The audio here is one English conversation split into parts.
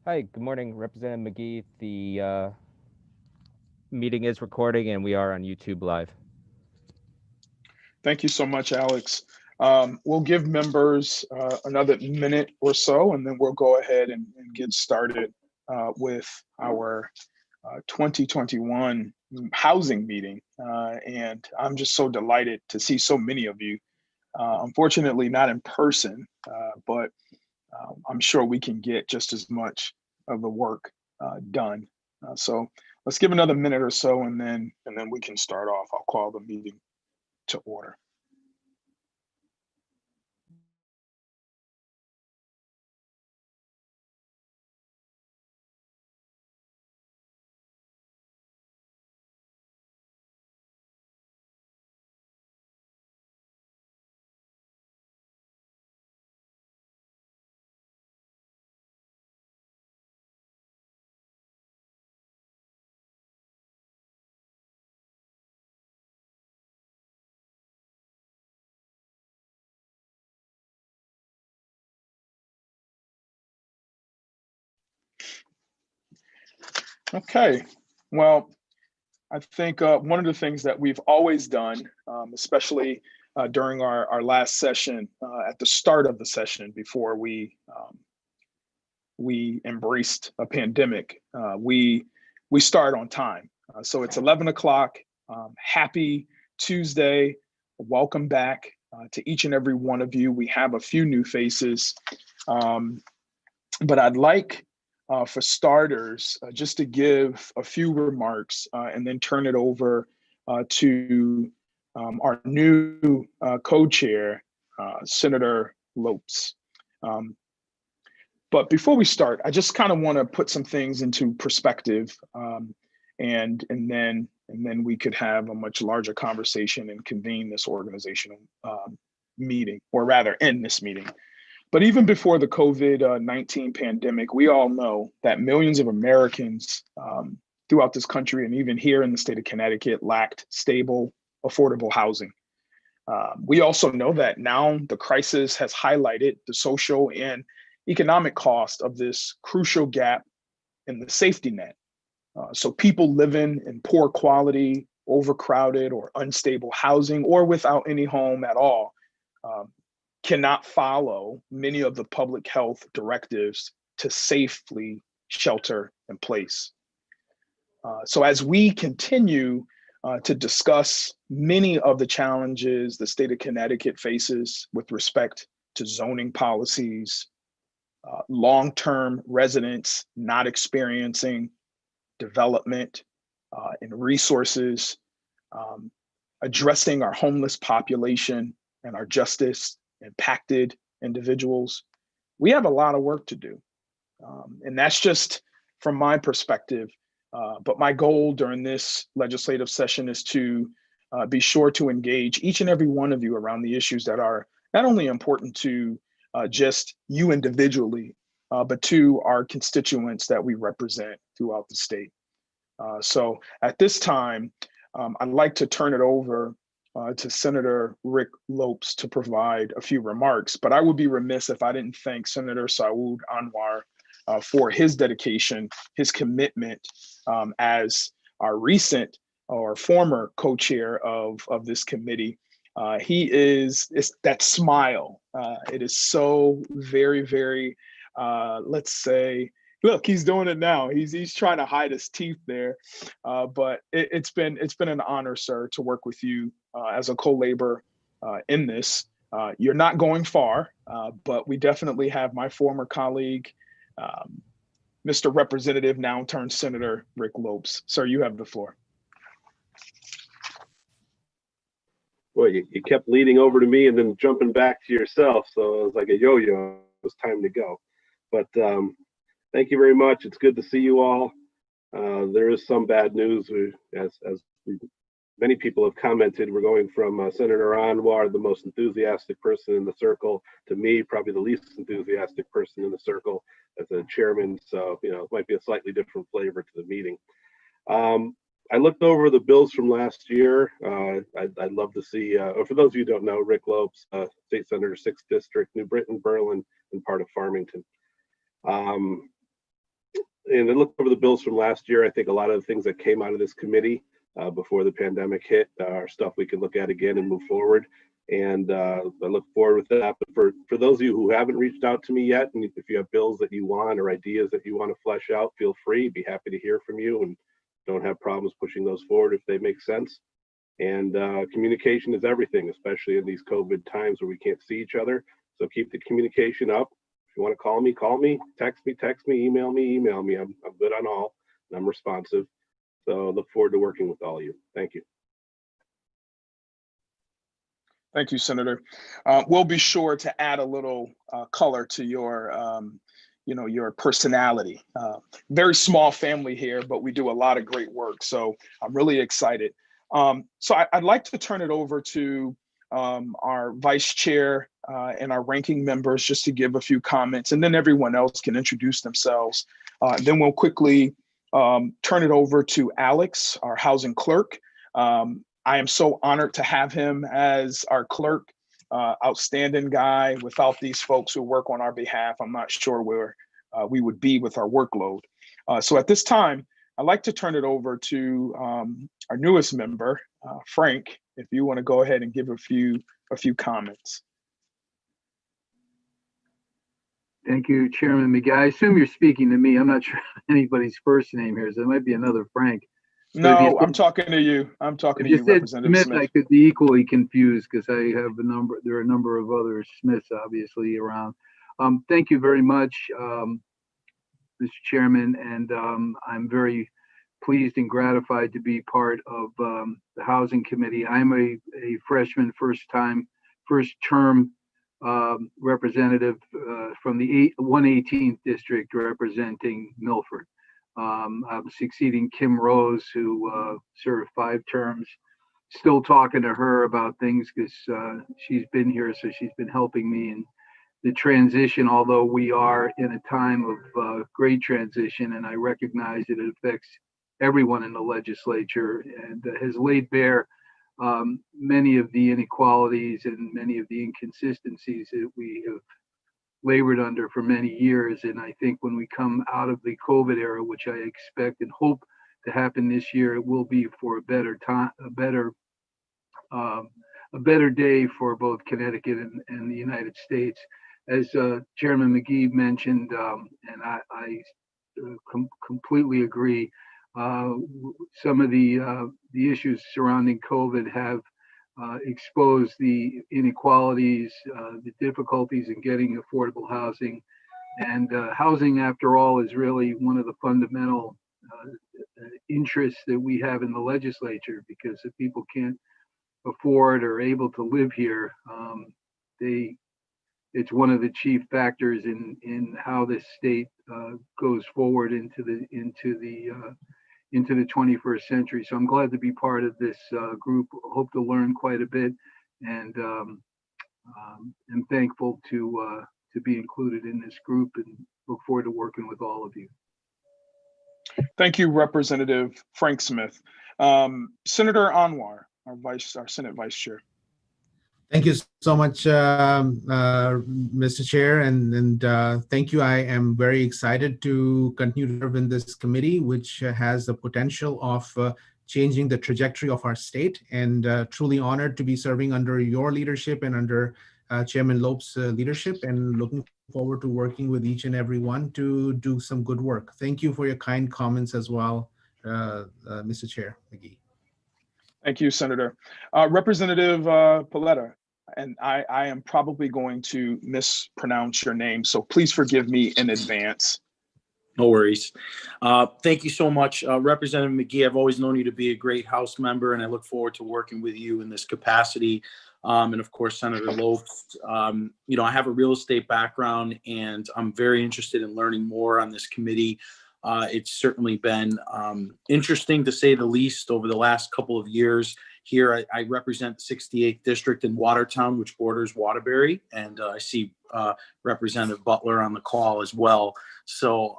Hi, good morning, Representative McGee. The meeting is recording and we are on YouTube Live. Thank you so much, Alex. We'll give members another minute or so, and then we'll go ahead and get started with our 2021 housing meeting. And I'm just so delighted to see so many of you. Unfortunately, not in person, but I'm sure we can get just as much of the work done. So let's give another minute or so, and then we can start off. I'll call the meeting to order. Okay, well, I think one of the things that we've always done, especially during our last session, at the start of the session before we embraced a pandemic, we start on time. So it's 11 o'clock. Happy Tuesday. Welcome back to each and every one of you. We have a few new faces, but I'd like for starters, just to give a few remarks and then turn it over to our new co-chair, Senator Lopes. But before we start, I just kind of want to put some things into perspective, and then we could have a much larger conversation and convene this organizational meeting, or rather end this meeting. But even before the COVID-19 pandemic, we all know that millions of Americans throughout this country and even here in the state of Connecticut lacked stable, affordable housing. We also know that now the crisis has highlighted the social and economic cost of this crucial gap in the safety net. So people living in poor quality, overcrowded, or unstable housing, or without any home at all, cannot follow many of the public health directives to safely shelter in place. So as we continue to discuss many of the challenges the state of Connecticut faces with respect to zoning policies, long-term residents not experiencing development and resources, addressing our homeless population and our justice impacted individuals, we have a lot of work to do. And that's just from my perspective. But my goal during this legislative session is to be sure to engage each and every one of you around the issues that are not only important to just you individually, but to our constituents that we represent throughout the state. So at this time, I'd like to turn it over to Senator Rick Lopes to provide a few remarks, but I would be remiss if I didn't thank Senator Saud Anwar for his dedication, his commitment as our recent or former co-chair of this committee. He is that smile. It is so very, very, let's say, look, he's doing it now. He's trying to hide his teeth there, but it's been an honor, sir, to work with you as a co-laborer in this. You're not going far, but we definitely have my former colleague, Mr. Representative, now turned Senator Rick Lopes. Sir, you have the floor. Well, you kept leading over to me and then jumping back to yourself, so it was like a yo-yo. It was time to go. But thank you very much. It's good to see you all. There is some bad news. Many people have commented, we're going from Senator Anwar, the most enthusiastic person in the circle, to me, probably the least enthusiastic person in the circle as a chairman. So, it might be a slightly different flavor to the meeting. I looked over the bills from last year. I'd love to see, or for those of you who don't know, Rick Lopes, State Senator, 6th District, New Britain, Berlin, and part of Farmington. and I looked over the bills from last year. I think a lot of the things that came out of this committee before the pandemic hit are stuff we can look at again and move forward. And I look forward with that. But for those of you who haven't reached out to me yet, and if you have bills that you want or ideas that you want to flesh out, feel free. Be happy to hear from you, and don't have problems pushing those forward if they make sense. And communication is everything, especially in these COVID times where we can't see each other. So keep the communication up. If you want to call me, text me, email me. I'm good on all, and I'm responsive. So look forward to working with all of you. Thank you. Thank you, Senator. We'll be sure to add a little color to your, your personality. Very small family here, but we do a lot of great work. So I'm really excited. So I'd like to turn it over to our vice chair and our ranking members just to give a few comments, and then everyone else can introduce themselves. Then we'll quickly turn it over to Alex, our housing clerk. I am so honored to have him as our clerk. Outstanding guy. Without these folks who work on our behalf, I'm not sure where we would be with our workload. So at this time, I'd like to turn it over to our newest member, Frank, if you want to go ahead and give a few comments. Thank you, Chairman McGee. I assume you're speaking to me. I'm not sure anybody's first name here, so it might be another Frank. No, I'm talking to you. I'm talking to you, Representative Smith. I could be equally confused because I have there are a number of other Smiths obviously around. Thank you very much, Mr. Chairman, and I'm very pleased and gratified to be part of the Housing Committee. I'm a freshman, first term representative from the 118th district representing Milford. I'm succeeding Kim Rose, who served 5 terms. Still talking to her about things because she's been here, so she's been helping me in the transition, although we are in a time of great transition, and I recognize it affects everyone in the legislature and has laid bare many of the inequalities and many of the inconsistencies that we have labored under for many years. And I think when we come out of the COVID era, which I expect and hope to happen this year, it will be for a better time, a better day for both Connecticut and the United States. As Chairman McGee mentioned, and I completely agree, some of the issues surrounding COVID have exposed the inequalities, the difficulties in getting affordable housing. And housing, after all, is really one of the fundamental interests that we have in the legislature, because if people can't afford or able to live here, it's one of the chief factors in how this state goes forward into the 21st century. So I'm glad to be part of this group. Hope to learn quite a bit, and am thankful to be included in this group, and look forward to working with all of you. Thank you, Representative Frank Smith. Senator Anwar, our Senate Vice Chair. Thank you so much, Mr. Chair, and thank you. I am very excited to continue to serve in this committee, which has the potential of changing the trajectory of our state, and truly honored to be serving under your leadership and under Chairman Lope's leadership, and looking forward to working with each and every one to do some good work. Thank you for your kind comments as well, Mr. Chair McGee. Thank you, Senator. Representative Paletta, and I am probably going to mispronounce your name, so please forgive me in advance. No worries. Thank you so much, Representative McGee. I've always known you to be a great House member, and I look forward to working with you in this capacity. And of course, Senator Lope. I have a real estate background, and I'm very interested in learning more on this committee. It's certainly been interesting, to say the least, over the last couple of years. Here, I represent the 68th district in Watertown, which borders Waterbury, and I see Representative Butler on the call as well. So,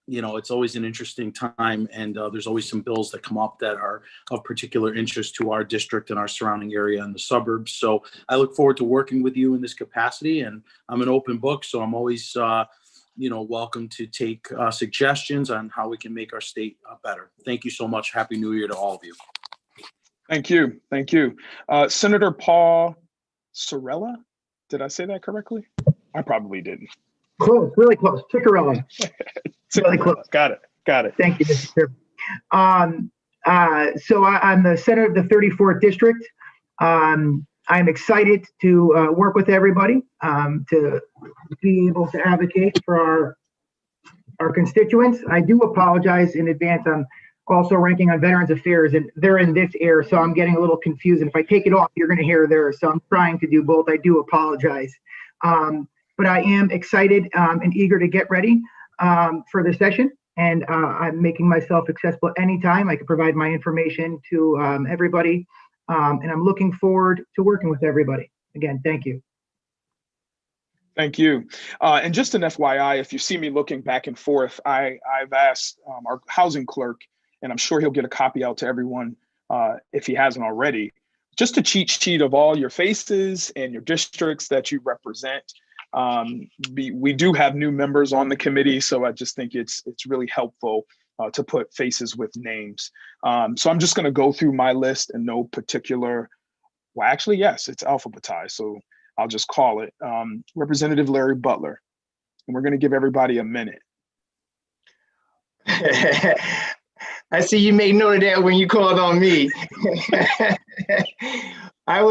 it's always an interesting time, and there's always some bills that come up that are of particular interest to our district and our surrounding area and the suburbs. So I look forward to working with you in this capacity, and I'm an open book, so I'm always welcome to take suggestions on how we can make our state better. Thank you so much. Happy New Year to all of you. Thank you. Thank you. Senator Paul Sorella, did I say that correctly? I probably didn't. Close, really close. Ciccarelli. Really close. Got it. Thank you, Mr. Chair. So I'm the senator of the 34th district. I'm excited to work with everybody to be able to advocate for our constituents. I do apologize in advance. I'm also ranking on Veterans Affairs, and they're in this ear, so I'm getting a little confused. And if I take it off, you're going to hear theirs. So I'm trying to do both. I do apologize. But I am excited and eager to get ready for the session. And I'm making myself accessible anytime. I can provide my information to everybody. And I'm looking forward to working with everybody. Again, thank you. Thank you. And just an FYI, if you see me looking back and forth, I've asked our housing clerk, and I'm sure he'll get a copy out to everyone if he hasn't already, just a cheat sheet of all your faces and your districts that you represent. We do have new members on the committee, so I just think it's really helpful to put faces with names. So I'm just going to go through my list in no particular, well, actually, yes, it's alphabetized, so I'll just call it. Representative Larry Butler, and we're going to give everybody a minute. I see you made note of that when you called on me. I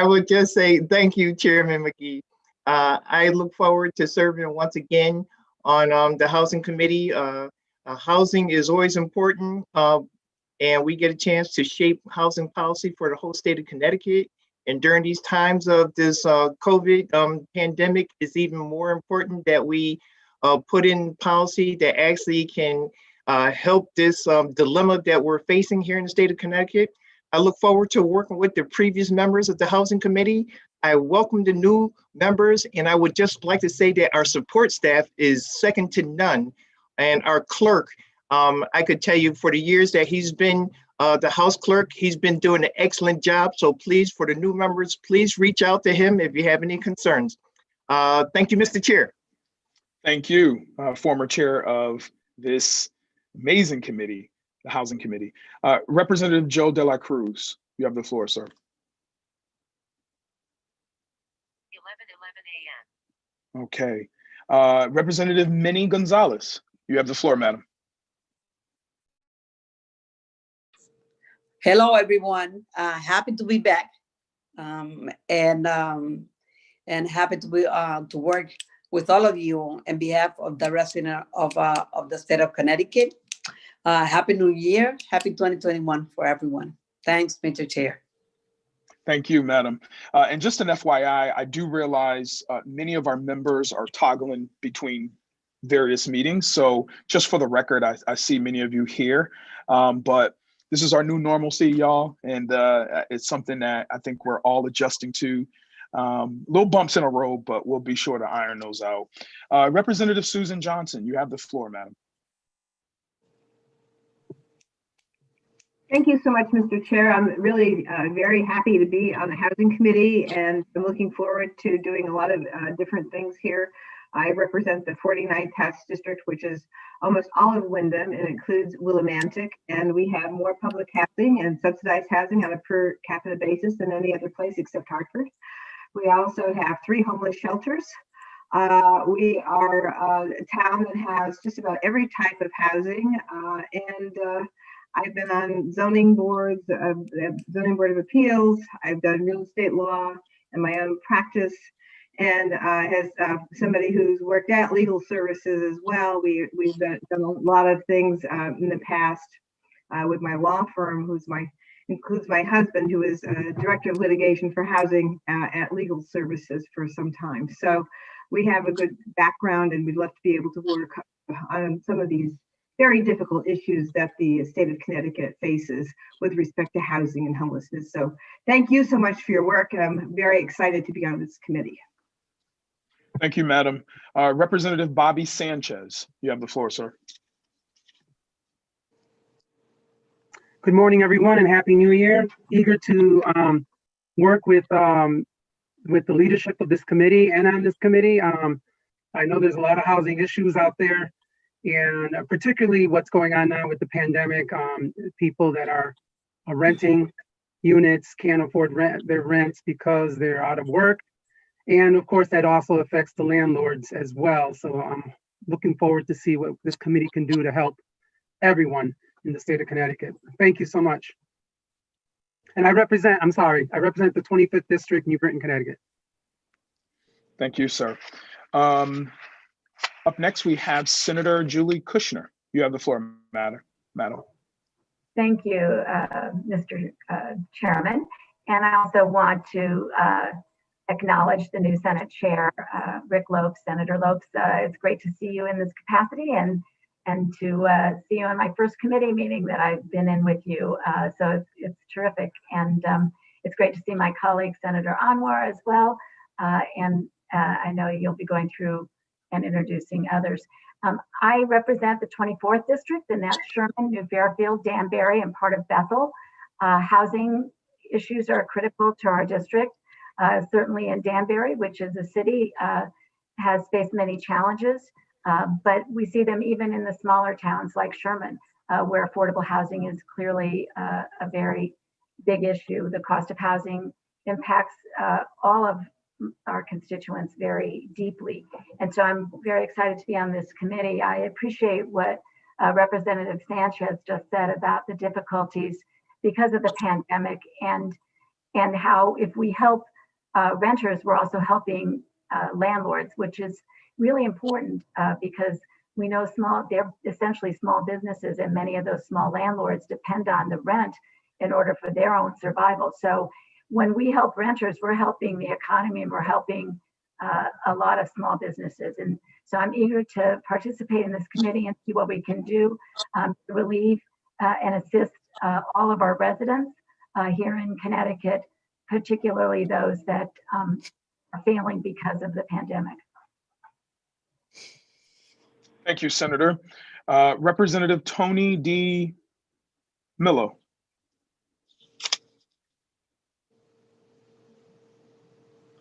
would just say thank you, Chairman McGee. I look forward to serving once again on the Housing Committee. Housing is always important, and we get a chance to shape housing policy for the whole state of Connecticut. And during these times of this COVID pandemic, it's even more important that we put in policy that actually can help this dilemma that we're facing here in the state of Connecticut. I look forward to working with the previous members of the Housing Committee. I welcome the new members, and I would just like to say that our support staff is second to none. And our clerk, I could tell you for the years that he's been the House Clerk, he's been doing an excellent job. So please, for the new members, please reach out to him if you have any concerns. Thank you, Mr. Chair. Thank you, former chair of this amazing committee, the Housing Committee. Representative Joe De La Cruz, you have the floor, sir. 11:11 a.m. Okay. Representative Minnie Gonzalez, you have the floor, madam. Hello, everyone. Happy to be back, and happy to be to work with all of you on behalf of the resident of the state of Connecticut. Happy New Year, happy 2021 for everyone. Thanks, Mr. Chair. Thank you, madam. And just an FYI, I do realize many of our members are toggling between various meetings. So just for the record, I see many of you here, but this is our new normalcy, y'all. And it's something that I think we're all adjusting to. Little bumps in a road, but we'll be sure to iron those out. Representative Susan Johnson, you have the floor, madam. Thank you so much, Mr. Chair. I'm really very happy to be on the Housing Committee, and I'm looking forward to doing a lot of different things here. I represent the 49th House District, which is almost all of Wyndham and includes Willimantic, and we have more public housing and subsidized housing on a per capita basis than any other place except Hartford. We also have 3 homeless shelters. We are a town that has just about every type of housing, and I've been on zoning boards, zoning board of appeals. I've done real estate law and my own practice. And as somebody who's worked at legal services as well, we've done a lot of things in the past with my law firm, includes my husband, who is director of litigation for housing at legal services for some time. So we have a good background, and we'd love to be able to work on some of these very difficult issues that the state of Connecticut faces with respect to housing and homelessness. So thank you so much for your work, and I'm very excited to be on this committee. Thank you, madam. Representative Bobby Sanchez, you have the floor, sir. Good morning, everyone, and Happy New Year. Eager to work with the leadership of this committee and on this committee. I know there's a lot of housing issues out there, and particularly what's going on now with the pandemic. People that are renting units can't afford their rents because they're out of work. And of course, that also affects the landlords as well. So I'm looking forward to see what this committee can do to help everyone in the state of Connecticut. Thank you so much. And I represent the 25th District, New Britain, Connecticut. Thank you, sir. Up next, we have Senator Julie Kushner. You have the floor, madam. Thank you, Mr. Chairman. And I also want to acknowledge the new Senate Chair, Rick Lopes, Senator Lopes. It's great to see you in this capacity and to see you on my first committee meeting that I've been in with you. So it's terrific. And it's great to see my colleague, Senator Anwar, as well. And I know you'll be going through and introducing others. I represent the 24th District, and that's Sherman, New Fairfield, Danbury, and part of Bethel. Housing issues are critical to our district. Certainly in Danbury, which is a city, has faced many challenges, but we see them even in the smaller towns like Sherman, where affordable housing is clearly a very big issue. The cost of housing impacts all of our constituents very deeply. And so I'm very excited to be on this committee. I appreciate what Representative Sanchez just said about the difficulties because of the pandemic and how if we help renters, we're also helping landlords, which is really important because we know they're essentially small businesses, and many of those small landlords depend on the rent in order for their own survival. So when we help renters, we're helping the economy and we're helping a lot of small businesses. And so I'm eager to participate in this committee and see what we can do to relieve and assist all of our residents here in Connecticut, particularly those that are failing because of the pandemic. Thank you, Senator. Representative Tony D. Millo.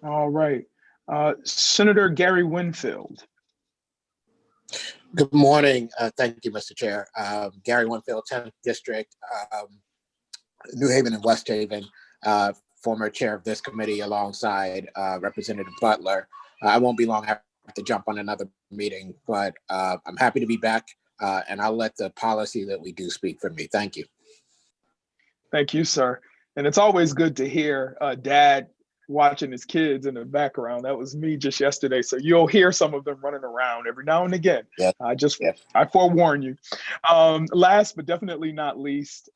All right. Senator Gary Winfield. Good morning. Thank you, Mr. Chair. Gary Winfield, 10th District, New Haven and West Haven, former chair of this committee alongside Representative Butler. I won't be long. I have to jump on another meeting, but I'm happy to be back, and I'll let the policy that we do speak for me. Thank you. Thank you, sir. And it's always good to hear Dad watching his kids in the background. That was me just yesterday. So you'll hear some of them running around every now and again. Yeah. I forewarn you. Last but definitely not least,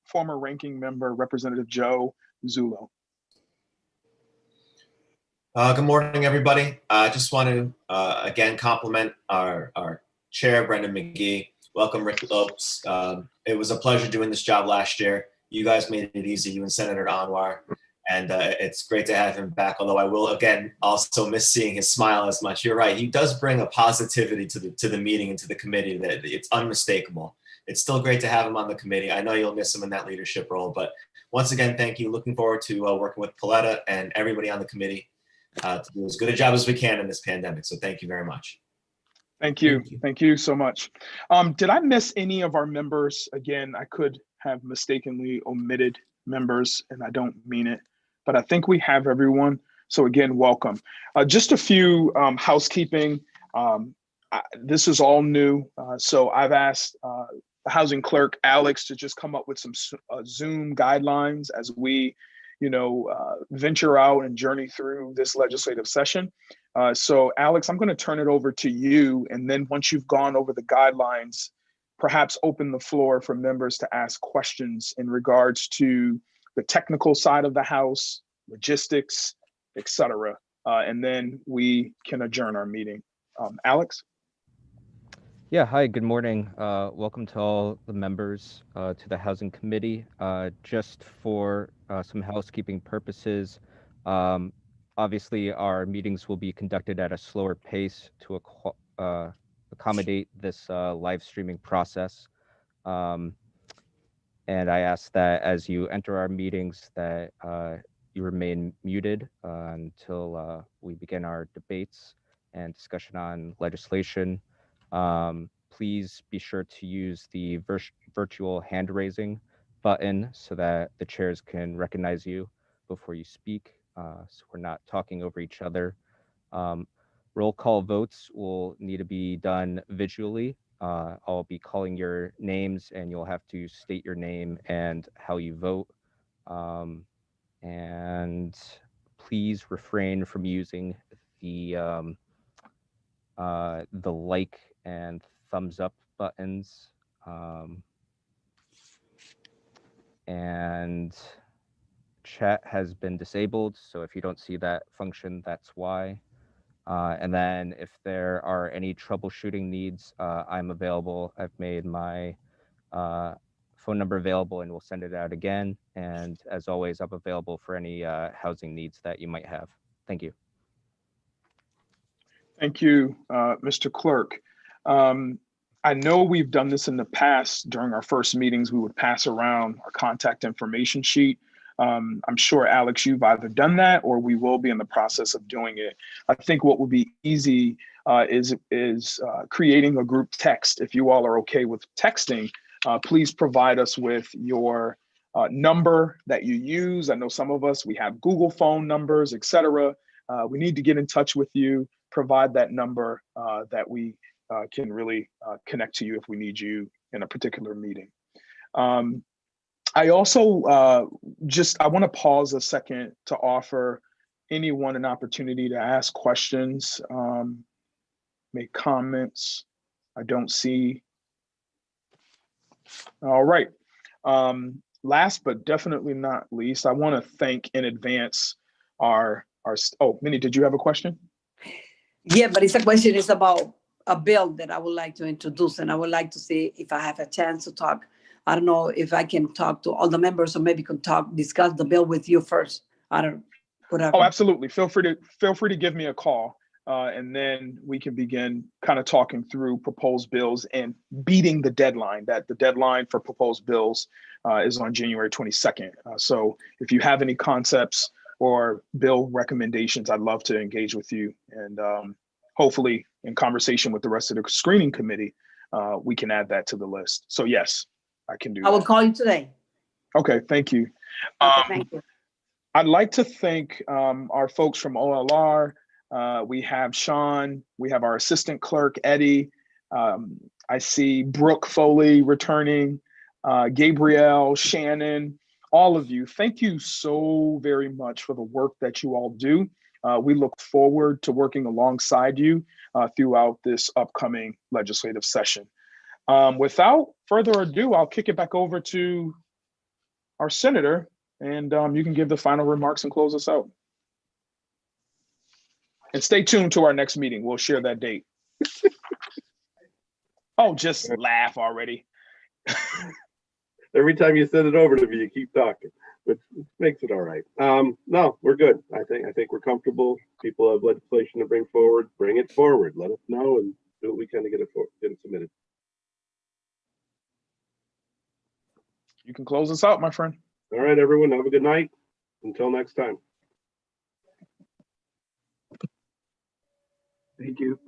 former ranking member, Representative Joe Zullo. Good morning, everybody. I just want to again compliment our chair, Brendan McGee. Welcome, Rick Lopes. It was a pleasure doing this job last year. You guys made it easy, you and Senator Anwar. And it's great to have him back, although I will, again, also miss seeing his smile as much. You're right. He does bring a positivity to the meeting and to the committee that it's unmistakable. It's still great to have him on the committee. I know you'll miss him in that leadership role. But once again, thank you. Looking forward to working with Pauletta and everybody on the committee to do as good a job as we can in this pandemic. So thank you very much. Thank you. Thank you so much. Did I miss any of our members? Again, I could have mistakenly omitted members, and I don't mean it. But I think we have everyone. So again, welcome. Just a few housekeeping. This is all new. So I've asked the housing clerk, Alex, to just come up with some Zoom guidelines as we, venture out and journey through this legislative session. So Alex, I'm going to turn it over to you. And then once you've gone over the guidelines, perhaps open the floor for members to ask questions in regards to the technical side of the House, logistics, etc. And then we can adjourn our meeting. Alex? Yeah, hi, good morning. Welcome to all the members to the Housing Committee. Just for some housekeeping purposes, obviously our meetings will be conducted at a slower pace to accommodate this live streaming process. And I ask that as you enter our meetings that you remain muted until we begin our debates. and discussion on legislation. Please be sure to use the virtual hand raising button so that the chairs can recognize you before you speak, so we're not talking over each other. Roll call votes will need to be done visually. I'll be calling your names and you'll have to state your name and how you vote. And please refrain from using the like and thumbs up buttons. And chat has been disabled, so if you don't see that function, that's why. And then if there are any troubleshooting needs, I'm available. I've made my phone number available and we'll send it out again. And as always, I'm available for any housing needs that you might have. Thank you. Thank you, Mr. Clerk. I know we've done this in the past. During our first meetings, we would pass around our contact information sheet. I'm sure, Alex, you've either done that or we will be in the process of doing it. I think what would be easy is creating a group text. If you all are okay with texting, please provide us with your number that you use. I know some of us, we have Google phone numbers, et cetera. We need to get in touch with you, provide that number that we can really connect to you if we need you in a particular meeting. I also I want to pause a second to offer anyone an opportunity to ask questions, make comments. I don't see. All right. Last but definitely not least, I want to thank in advance our Minnie, did you have a question? Yeah, but it's a question is about a bill that I would like to introduce, and I would like to see if I have a chance to talk. I don't know if I can talk to all the members, or maybe can discuss the bill with you first. I don't, whatever. Oh, absolutely. Feel free to give me a call, and then we can begin kind of talking through proposed bills and beating the deadline. That the deadline for proposed bills is on January 22nd. So if you have any concepts or bill recommendations, I'd love to engage with you, and hopefully in conversation with the rest of the screening committee, we can add that to the list. So yes, I can do that. I will call you today. Okay, thank you. Okay, thank you. I'd like to thank our folks from OLR. We have Sean, we have our assistant clerk, Eddie. I see Brooke Foley returning, Gabrielle, Shannon, all of you. Thank you so very much for the work that you all do. We look forward to working alongside you throughout this upcoming legislative session. Without further ado, I'll kick it back over to our senator, and you can give the final remarks and close us out. And stay tuned to our next meeting. We'll share that date. Oh, just laugh already. Every time you send it over to me, you keep talking, which makes it all right. No, we're good. I think we're comfortable. People have legislation to bring forward. Bring it forward. Let us know and do what we can to get it submitted. You can close us out, my friend. All right, everyone. Have a good night. Until next time. Thank you.